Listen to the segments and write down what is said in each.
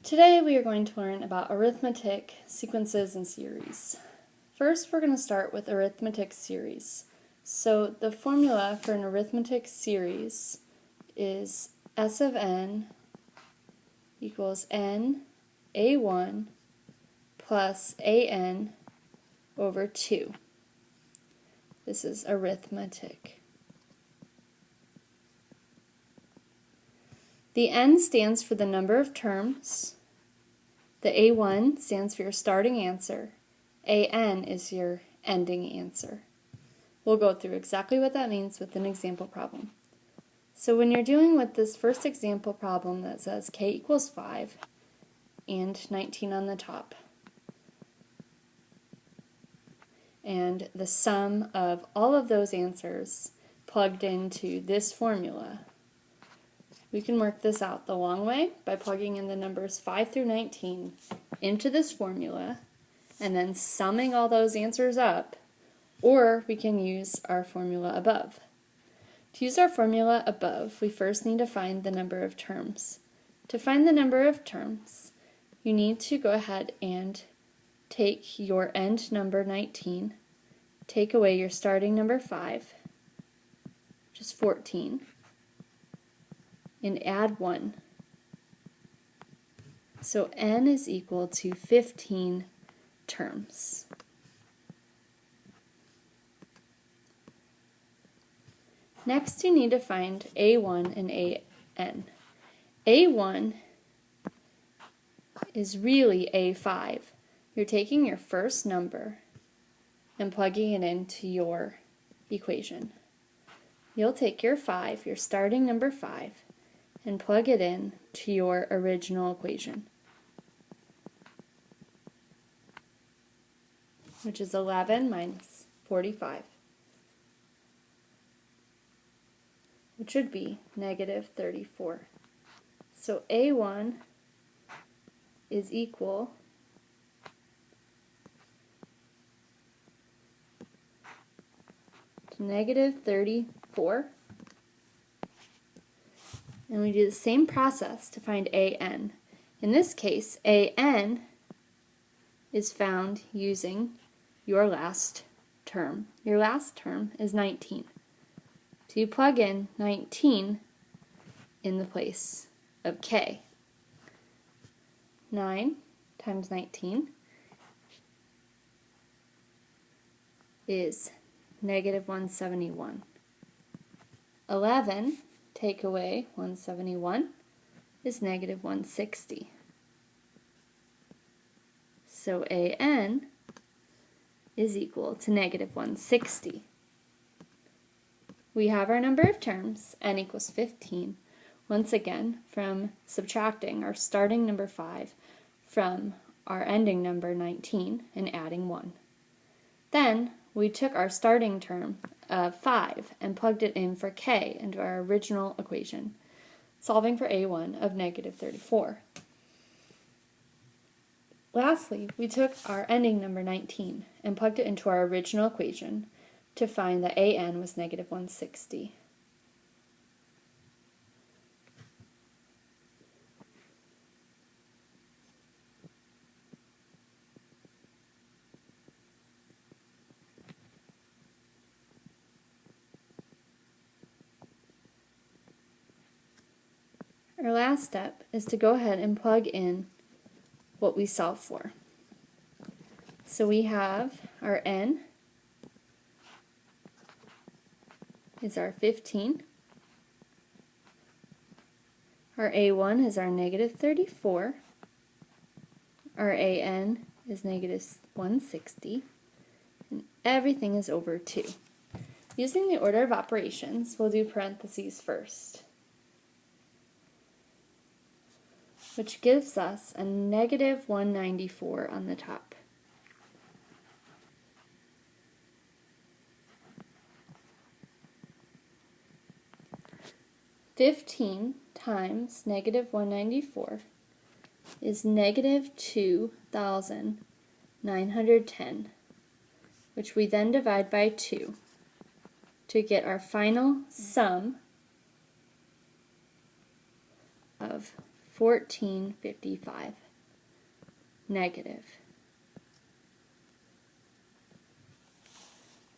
Today we are going to learn about arithmetic, sequences, and series. First, we're going to start with arithmetic series. So the formula for an arithmetic series is S of n equals n a1 plus an over 2. This is arithmetic. The n stands for the number of terms. The a1 stands for your starting answer. An is your ending answer. We'll go through exactly what that means with an example problem. So when you're dealing with this first example problem that says k equals 5 and 19 on the top, and the sum of all of those answers plugged into this formula, we can work this out the long way by plugging in the numbers 5 through 19 into this formula and then summing all those answers up, or we can use our formula above. To use our formula above, we first need to find the number of terms. To find the number of terms, you need to go ahead and take your end number 19, take away your starting number 5, which is 14, and add 1. So n is equal to 15 terms. Next, you need to find a1 and an. a1 is really a5. You're taking your first number and plugging it into your equation. You'll take your 5, your starting number 5, and plug it in to your original equation, which is 11 minus 45, which would be negative 34. So a1 is equal to negative 34. And we do the same process to find an. In this case, an is found using your last term. Your last term is 19. So you plug in 19 in the place of k. 9 times 19 is negative 171. 11 take away 171 is negative 160. So an is equal to negative 160. We have our number of terms, n equals 15, once again from subtracting our starting number 5 from our ending number 19 and adding 1. Then we took our starting term of 5 and plugged it in for k into our original equation, solving for a1 of negative 34. Lastly, we took our ending number 19 and plugged it into our original equation to find that an was negative 160. Our last step is to go ahead and plug in what we solve for. So we have our n is our 15, our a1 is our negative 34, our an is negative 160, and everything is over 2. Using the order of operations, we'll do parentheses first, which gives us a negative 194 on the top. $15 times negative 194 is negative 2,910, which we then divide by 2 to get our final sum of 1455. Negative.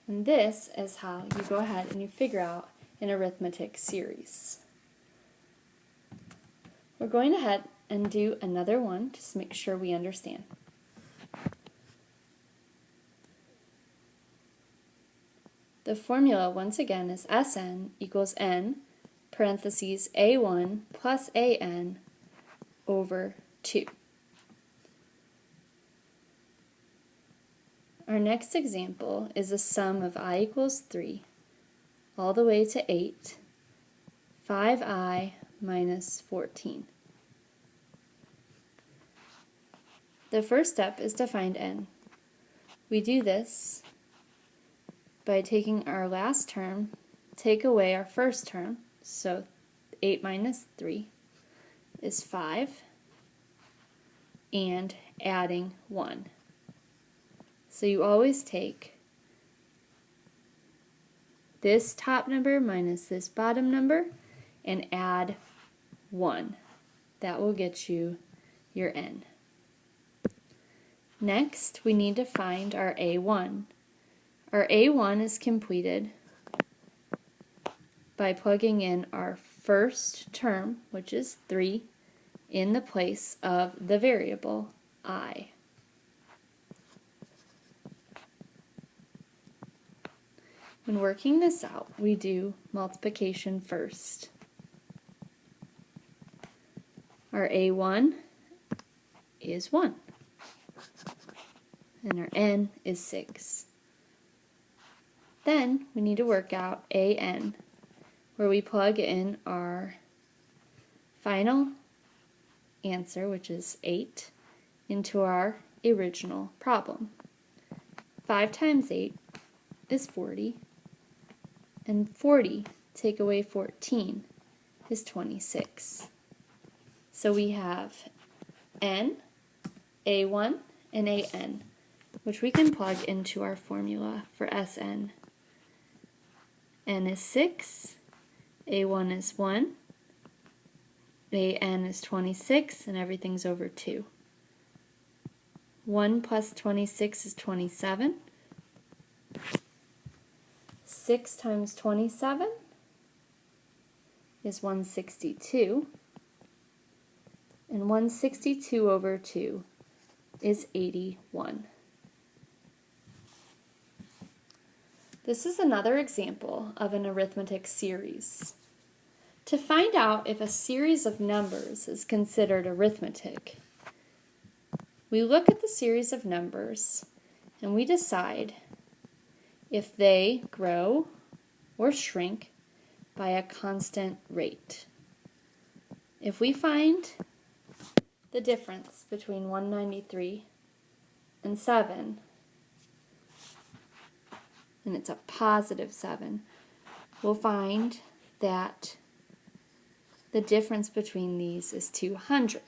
And this is how you go ahead and you figure out an arithmetic series. We're going ahead and do another one just to make sure we understand. The formula once again is Sn equals n parentheses a1 plus an over 2. Our next example is a sum of I equals 3 all the way to 8, 5i minus 14. The first step is to find n. We do this by taking our last term, take away our first term, so 8 minus 3 is 5, and adding 1. So you always take this top number minus this bottom number and add 1. That will get you your n. Next, we need to find our a1. Our a1 is completed by plugging in our first term, which is 3, in the place of the variable I. When working this out, we do multiplication first. Our a1 is 1, and our n is 6. Then we need to work out an, where we plug in our final answer, which is 8, into our original problem. 5 times 8 is 40, and 40 take away 14 is 26. So we have n, a1, and an, which we can plug into our formula for Sn. N is 6, a1 is 1, an is 26, and everything's over 2. 1 plus 26 is 27. 6 times 27 is 162, and 162 over 2 is 81. This is another example of an arithmetic series. To find out if a series of numbers is considered arithmetic, we look at the series of numbers and we decide if they grow or shrink by a constant rate. If we find the difference between 193 and 7, and it's a positive 7, we'll find that the difference between these is 200.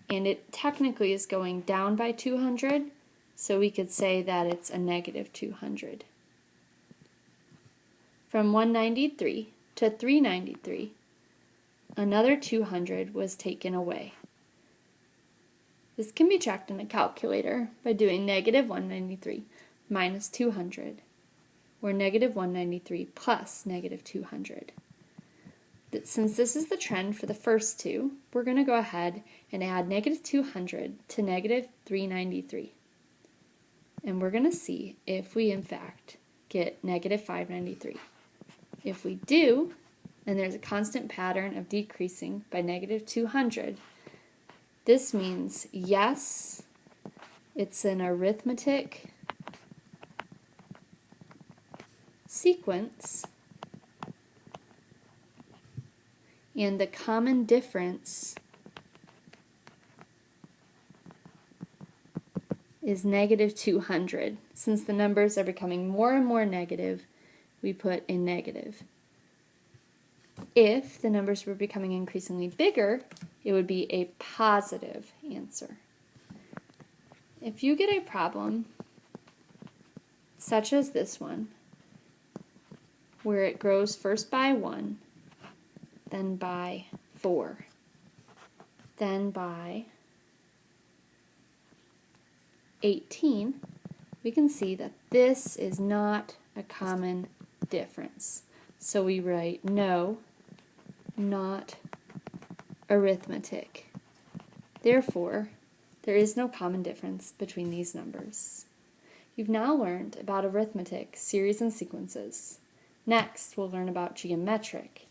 And it technically is going down by 200, so we could say that it's a negative 200. From 193 to 393, another 200 was taken away. This can be checked in a calculator by doing negative 193 minus 200, or negative 193 plus negative 200. Since this is the trend for the first two, we're going to go ahead and add negative 200 to negative 393. And we're going to see if we, in fact, get negative 593. If we do, and there's a constant pattern of decreasing by negative 200, this means, yes, it's an arithmetic sequence, and the common difference is negative 200. Since the numbers are becoming more and more negative, we put a negative. If the numbers were becoming increasingly bigger, it would be a positive answer. If you get a problem, such as this one, where it grows first by 1, then by 4, Then by 18, we can see that this is not a common difference. So we write no, not arithmetic. Therefore, there is no common difference between these numbers. You've now learned about arithmetic, series and sequences. Next, we'll learn about geometric,